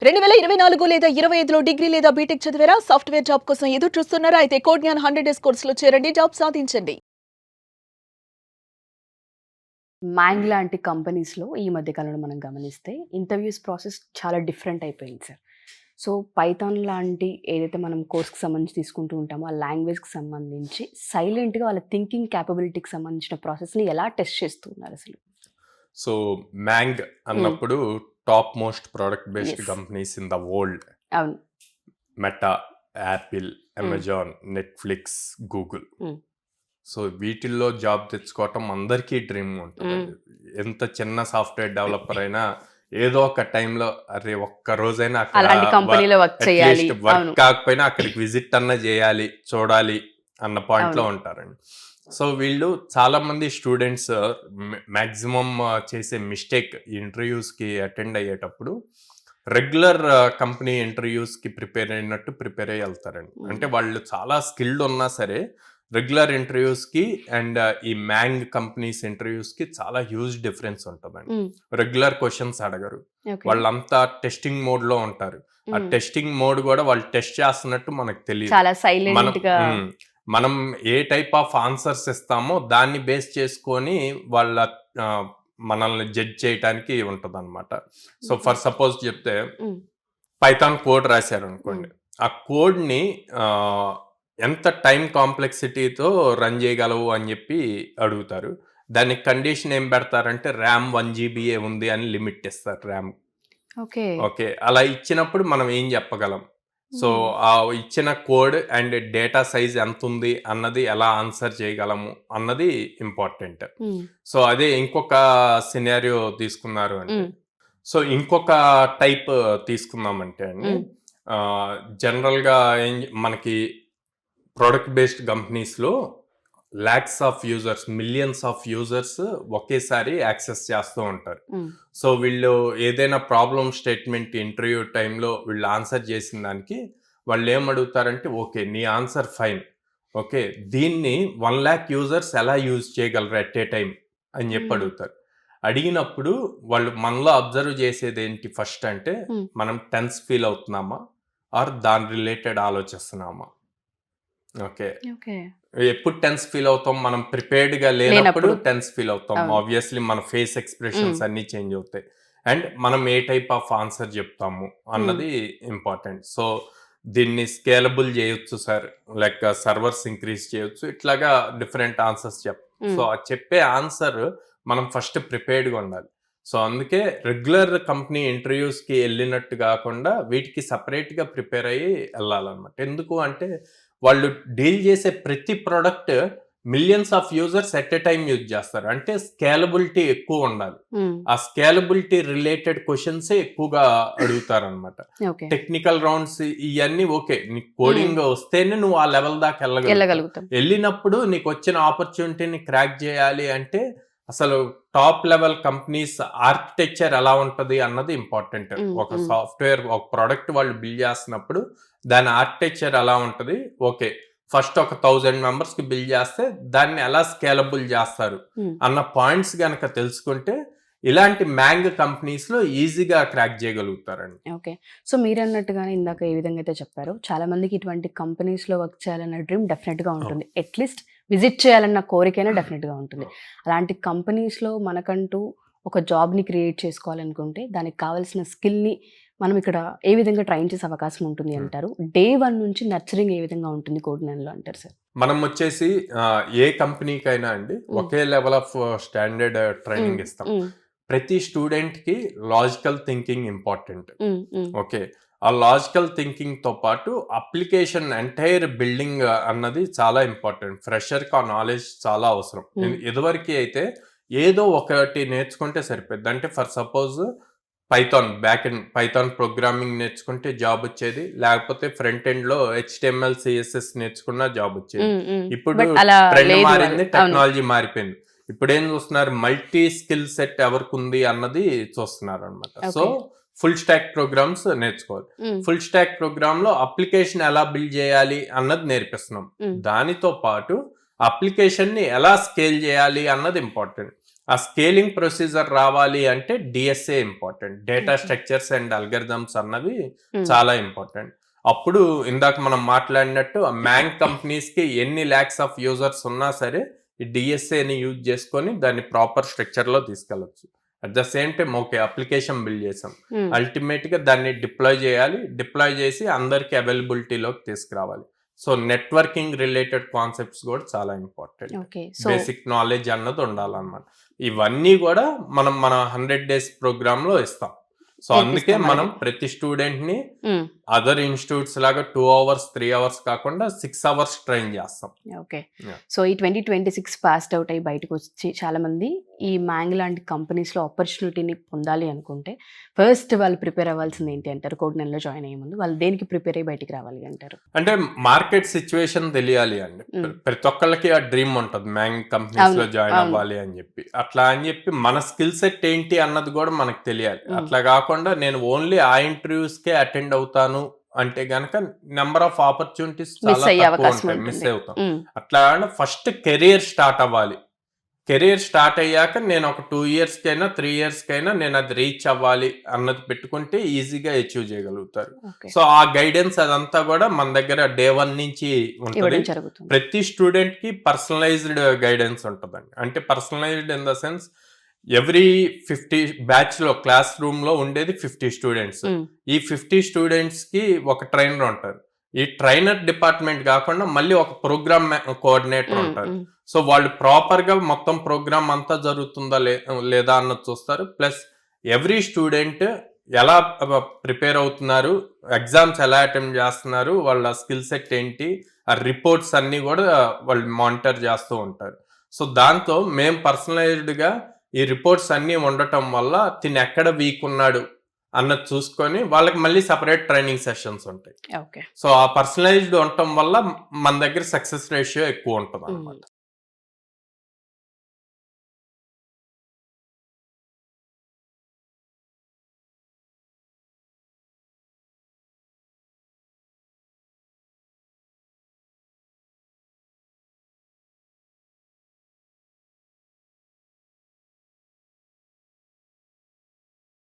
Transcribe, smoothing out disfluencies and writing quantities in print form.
2024 లేదా 25లో డిగ్రీ లేదా బీటెక్ చదివారా? సాఫ్ట్‌వేర్ జాబ్ కోసం ఎదురు చూస్తున్నారా? అయితే కోడ్ జ్ఞాన్ 100 డేస్ కోర్సులో చేరండి. జాబ్ సాధించండి. మ్యాంగ్ లాంటి కంపెనీస్‌లో ఈ మధ్య కాలంలో మనం గమనిస్తే ఇంటర్వ్యూస్ ప్రాసెస్ చాలా డిఫరెంట్ అయిపోయింది సార్. సో, పైథాన్ లాంటి ఏదైతే మనం కోర్స్‌కి సంబంధించి తీసుకుంటూ ఉంటామో, ఆ లాంగ్వేజ్‌కి సంబంధించి సైలెంట్‌గా వాళ్ళ థింకింగ్ కేపబిలిటీకి సంబంధించిన ప్రాసెస్‌ని ఎలా టెస్ట్ చేస్తూ ఉన్నారసలు? సో, మ్యాంగ్ అన్నప్పుడు top most product based yes. Companies in the world. అవును. Meta, Apple, Amazon, Netflix, Google. Hmm. So, వీటిల్లో జాబ్ తెచ్చుకోవటం అందరికీ డ్రీమ్ ఉంటుంది. ఎంత చిన్న సాఫ్ట్‌వేర్ డెవలపర్ అయినా ఏదో ఒక టైంలో అరే ఒక్క రోజైనా అక్కడ అలాంటి కంపెనీలో వర్క్ చేయాలి. అట్‌లీస్ట్ వర్క్ అవును. కాకపోయినా అక్కడికి విజిట్ అన్నా చేయాలి, చూడాలి అన్న పాయింట్‌లో అవును. ఉంటారండి. సో, వీళ్ళు చాలామంది స్టూడెంట్స్ మ్యాక్సిమం చేసే మిస్టేక్ ఇంటర్వ్యూస్‌కి అటెండ్ అయ్యేటప్పుడు రెగ్యులర్ కంపెనీ ఇంటర్వ్యూస్‌కి ప్రిపేర్ అయినట్టు ప్రిపేర్ అయ్యి వెళ్తారండి. అంటే వాళ్ళు చాలా స్కిల్డ్ ఉన్నా సరే రెగ్యులర్ ఇంటర్వ్యూస్‌కి అండ్ ఈ మ్యాంగ్ కంపెనీస్ ఇంటర్వ్యూస్‌కి చాలా హ్యూజ్ డిఫరెన్స్ ఉంటుందండి. హ్మ్. రెగ్యులర్ క్వశ్చన్స్ అడగరు. ఓకే. వాళ్ళంతా టెస్టింగ్ మోడ్‌లో ఉంటారు. ఆ హ్మ్. టెస్టింగ్ మోడ్ కూడా వాళ్ళు టెస్ట్ చేస్తున్నట్టు మనకు తెలియదు. చాలా మనం సైలెంట్‌గా మనం ఏ టైప్ ఆఫ్ ఆన్సర్స్ ఇస్తామో దాన్ని బేస్ చేసుకొని వాళ్ళ మనల్ని జడ్జ్ చేయడానికి ఉంటదన్నమాట. సో, ఫర్ సపోజ్ చెప్తే హ్మ్. పైథాన్ కోడ్ రాశారనుకోండి. ఆ కోడ్‌ని ఎంత టైమ్ కాంప్లెక్సిటీతో రన్ చేయగలవు అని చెప్పి అడుగుతారు. దానికి కండిషన్ ఏం పెడతారంటే ర్యామ్ 1 జీబీయే ఉంది అని లిమిట్ ఇస్తారు ర్యామ్. ఓకే. ఓకే. అలా ఇచ్చినప్పుడు మనం ఏం చెప్పగలం? సో, హ్మ్. ఆ ఇచ్చిన కోడ్ అండ్ డేటా సైజ్ ఎంతుంది అన్నది ఎలా ఆన్సర్ చేయగలము అన్నది ఇంపార్టెంట్. హ్మ్. సో, అదే ఇంకొక సినారియో తీసుకున్నారు అంటే, హ్మ్. సో, ఇంకొక టైప్ తీసుకుందామంటే అండి, హ్మ్. జనరల్‌గా మనకి ప్రొడక్ట్ బేస్డ్ కంపెనీస్‌లో lakhs of users, millions of users ఒకేసారి యాక్సెస్ చేస్తూ ఉంటారు. హ్మ్. సో, వీళ్ళు ఏదైనా ప్రాబ్లమ్ స్టేట్మెంట్ ఇంటర్వ్యూ టైంలో వీళ్ళు ఆన్సర్ చేసిన దానికి వాళ్ళు ఏమడుగుతారంటే, ఓకే. నీ ఆన్సర్ ఫైన్. ఓకే. దీన్ని 1,00,000 యూజర్స్ ఎలా యూజ్ చేయగలరు ఎట్ ఏ టైమ్ అని చెప్పి హ్మ్. అడుగుతారు. అడిగినప్పుడు వాళ్ళు మనలో అబ్జర్వ్ చేసేది ఏంటి ఫస్ట్ అంటే, హ్మ్. మనం టెన్స్ ఫీల్ అవుతున్నామా? ఆర్ దాని రిలేటెడ్ ఆలోచిస్తున్నామా? ఓకే. ఓకే. ఎప్పుడు టెన్స్ ఫీల్ అవుతాం? మనం ప్రిపేర్డ్‌గా లేనప్పుడు లేనప్పుడు. టెన్స్ ఫీల్ అవుతాం. అవును. ఆబ్వియస్‌లీ మన ఫేస్ ఎక్స్‌ప్రెషన్స్ హ్మ్. అన్నీ చేంజ్ అవుతాయి. అండ్ మనం ఏ టైప్ ఆఫ్ ఆన్సర్ చెప్తాము హ్మ్. అన్నది ఇంపార్టెంట్. సో, దీన్ని స్కేలబుల్ చేయొచ్చు సార్. లైక్ సర్వర్స్ ఇంక్రీజ్ చేయొచ్చు. ఇట్లాగా డిఫరెంట్ ఆన్సర్స్ సో, హ్మ్. ఆ చెప్పే ఆన్సర్ మనం ఫస్ట్ ప్రిపేర్డ్‌గా ఉండాలి. సో, అందుకే రెగ్యులర్ కంపెనీ ఇంటర్వ్యూస్‌కి ఎళ్ళినట్టు గాకుండా వీటికి సెపరేట్‌గా ప్రిపేర్ అయ్యి ఎళ్ళాలన్నమాట. ఎందుకు అంటే వాళ్ళు డీల్ చేసే ప్రతి product millions of users at a time use చేస్తారు. అంటే స్కేలబిలిటీ ఎక్కువ ఉండాలి. హ్మ్. ఆ స్కేలబిలిటీ రిలేటెడ్ క్వెషన్సే ఎక్కువగా అడుగుతారనమాట. ఓకే. టెక్నికల్ రౌండ్స్ ఇయన్నీ ఓకే. నీకు హ్మ్. కోడింగ్ వస్తేనే నువ్వు ఆ లెవెల్ దాకా ఎళ్ళగలుగుతావు. ఎళ్ళగలుగుతాం. ఎళ్ళినప్పుడు నీకొచ్చిన ఆపర్చునిటీని క్రాక్ చేయాలి అంటే అసలు టాప్ లెవెల్ కంపెనీస్ ఆర్కిటెక్చర్ ఎలా ఉంటది అన్నది ఇంపార్టెంట్. హ్మ్. ఒక హ్మ్. సాఫ్ట్‌వేర్, ఒక ప్రొడక్ట్ వాళ్ళు బిల్డ్ చేస్తున్నప్పుడు దాని ఆర్కిటెక్చర్ ఎలా ఉంటది? ఓకే. ఫస్ట్ ఒక 1000 మెంబర్స్‌కి బిల్డ్ చేస్తే దాన్ని ఎలా స్కేలబుల్ చేస్తారు హ్మ్. అన్న పాయింట్స్ గనక తెలుసుకుంటే ఇలాంటి మ్యాంగ్ కంపెనీస్‌లో ఈజీగా క్రాక్ చేయగలుగుతారండి. ఓకే. సో, మీరన్నట్టుగానే ఇందాక ఏ విధంగా అయితే చెప్పారో, చాలా మందికి ఇటువంటి కంపెనీస్‌లో వర్క్ చేయాలన్న డ్రీమ్ డెఫినెట్‌గా అవును. ఉంటుంది. అట్‌లీస్ట్ విజిట్ చేయాలన్న కోరికైనా డెఫినెట్‌గా ఉంటుంది. అలాంటి కంపెనీస్‌లో మనకంటూ ఒక జాబ్‌ని క్రియేట్ చేసుకోవాలనుకుంటే, దానికి కావాల్సిన స్కిల్‌ని మనం ఇక్కడ ఏ విధంగా ట్రైన్ చేసే అవకాశం ఉంటుంది హ్మ్. అంటారు? డే 1 నుంచి నర్చరింగ్ ఏ విధంగా ఉంటుంది కోడ్9లో అంటారు సార్? మనం వచ్చేసి ఏ కంపెనీకైనా అండి హ్మ్. ఒకే లెవెల్ ఆఫ్ స్టాండర్డ్ హ్మ్. ట్రైనింగ్ ఇస్తాం. హ్మ్. ప్రతి స్టూడెంట్‌కి లాజికల్ థింకింగ్ ఇంపార్టెంట్. హ్మ్. హ్మ్. ఓకే. ఆ లాజికల్ థింకింగ్‌తో పాటు అప్లికేషన్ ఎంటైర్ బిల్డింగ్ అన్నది చాలా ఇంపార్టెంట్. ఫ్రెషర్‌కి ఆ నాలెడ్జ్ చాలా అవసరం. హ్మ్. ఇదివరకి అయితే ఏదో ఒకటి నేర్చుకుంటే సరిపోద్ది. అంటే ఫర్ సపోజ్ పైథాన్ ప్రోగ్రామింగ్ నేర్చుకుంటే జాబ్ వచ్చేది. లేకపోతే ఫ్రంట్ ఎండ్‌లో హెచ్‌టీఎంఎల్, సీఎస్ఎస్ నేర్చుకున్న జాబ్ వచ్చేది. హ్మ్. హ్మ్. ఇప్పుడు బట్ అలా ట్రెండ్ లేదు అది. మారింది, అవును. టెక్నాలజీ మారిపోయింది. ఇప్పుడేం చూస్తున్నారు మల్టీ స్కిల్ సెట్ ఎవరికుంది అన్నది చూస్తున్నారనమాట. So, okay. Full stack programs నేర్చుకోవాలి. హ్మ్. ఫుల్ స్టాక్ ప్రోగ్రామ్‌లో అప్లికేషన్ ఎలా బిల్డ్ చేయాలి అన్నది నేర్పిస్తున్నాం. హ్మ్. దానితో పాటు అప్లికేషన్‌ని ఎలా స్కేల్ చేయాలి అన్నది ఇంపార్టెంట్. ఆ స్కేలింగ్ ప్రొసీజర్ రావాలి అంటే DSA important, data Okay. Structures and algorithms అన్నవి Hmm. చాలా ఇంపార్టెంట్. అప్పుడు ఇందాక మనం మాట్లాడినట్టు ఆ మ్యాంగ్ కంపెనీస్ కి ఎన్ని ల్యాక్స్ ఆఫ్ యూజర్స్ ఉన్నా సరే ఈ డిఎస్ఏని యూజ్ చేసుకొని దాన్ని ప్రాపర్ స్ట్రక్చర్ లో తీసుకెళ్ళచ్చు. At the same time okay application build చేసాం, Hmm. అల్టిమేట్ గా దాన్ని డిప్లాయ్ చేయాలి, డిప్లాయ్ చేసి అందరికి అవైలబిలిటీలోకి తీసుకురావాలి. సో నెట్వర్కింగ్ రిలేటెడ్ కాన్సెప్ట్స్ కూడా చాలా important. Okay. So basic knowledge అన్నది ఉండాలన్నమాట. ఇవన్నీ కూడా మనం మన 100 డేస్ ప్రోగ్రామ్ లో ఇస్తాం. సో అందుకే నేర్పిస్తాం మనం వాళ్ళకి. ప్రతి స్టూడెంట్ ని Hmm. అదర్ ఇన్స్టిట్యూట్స్ లాగా 2 అవర్స్ 3 అవర్స్ కాకుండా 6 అవర్స్ ట్రైన్ చేస్తాం. ఓకే. Yeah. సో ఈ 2026 పాస్డ్ అవుట్ అయ్యి బయటకు వచ్చి చాలా మంది ఈ మ్యాంగ్ లాంటి కంపెనీస్లో ఆపర్చునిటీని పొందాలి అనుకుంటే ఫస్ట్ వాళ్ళు ప్రిపేర్ అవ్వాల్సింది ఏంటి అంటారు? కోడ్ నెలలో జాయిన్ అయ్యే ముందు వాళ్ళు దేనికి ప్రిపేర్ అయ్యి బయటికి రావాలి అంటారు? అంటే మార్కెట్ సిచ్యువేషన్ తెలియాలి అండి. ప్రతి ఒక్కళ్ళకి ఆ డ్రీమ్ ఉంటుంది మ్యాంగ్ కంపెనీస్ లో అవును, జాయిన్ అవును. అవ్వాలి అని చెప్పి. అట్లా అని చెప్పి మన స్కిల్ సెట్ ఏంటి అన్నది కూడా మనకు తెలియాలి. Mm. అట్లా కాకుండా నేను ఓన్లీ ఆ ఇంటర్వ్యూస్ కే అటెండ్ అవుతాను అంటే గనక నెంబర్ ఆఫ్ ఆపర్చునిటీస్ మిస్ చాలా అయ్యే తక్కువ అవకాశం ఉంటాయి, మిస్ ఉంటుంది. అవుతాం. Hmm. అట్లా ఫస్ట్ కెరియర్ స్టార్ట్ అవ్వాలి. కెరియర్ స్టార్ట్ అయ్యాక నేను ఒక 2 ఇయర్స్ కైనా 3 ఇయర్స్ కైనా నేను అది రీచ్ అవ్వాలి అన్నది పెట్టుకుంటే ఈజీగా అచీవ్ చేయగలుగుతారు. ఓకే. సో ఆ గైడెన్స్ అదంతా కూడా మన దగ్గర డే 1 నుంచి ఉంటుంది. ఇవ్వడం జరుగుతుంది. ప్రతి స్టూడెంట్ కి పర్సనలైజ్డ్ గైడెన్స్ ఉంటుందండి. అంటే personalised in the sense every 50 batch లో క్లాస్ రూమ్ లో ఉండేది 50 స్టూడెంట్స్. Hmm. ఈ 50 స్టూడెంట్స్ కి ఒక ట్రైనర్ ఉంటారు. ఈ ట్రైనర్ డిపార్ట్మెంట్ కాకుండా మళ్ళీ ఒక ప్రోగ్రామ్ కోఆర్డినేటర్ Hmm. ఉంటారు. Hmm. సో వాళ్ళు ప్రాపర్ గా మొత్తం ప్రోగ్రామ్ అంతా జరుగుతుందా లేదా అన్నది చూస్తారు. ప్లస్ ఎవ్రీ స్టూడెంట్ ఎలా ప్రిపేర్ అవుతున్నారు, ఎగ్జామ్స్ ఎలా అటెంప్ట్ చేస్తున్నారు, వాళ్ళ స్కిల్ సెట్ ఏంటి, ఆ రిపోర్ట్స్ అన్ని కూడా వాళ్ళు మానిటర్ చేస్తూ ఉంటారు. సో దాంతో మేము పర్సనలైజ్డ్ గా ఈ రిపోర్ట్స్ అన్ని ఉండటం వల్ల తిని ఎక్కడ వీక్ ఉన్నాడు అన్నది చూసుకొని వాళ్ళకి మళ్ళీ సపరేట్ ట్రైనింగ్ సెషన్స్ ఉంటాయి. ఓకే. సో ఆ పర్సనలైజ్డ్ ఉండటం వల్ల మన దగ్గర సక్సెస్ రేషియో ఎక్కువ ఉంటుంది అన్నమాట.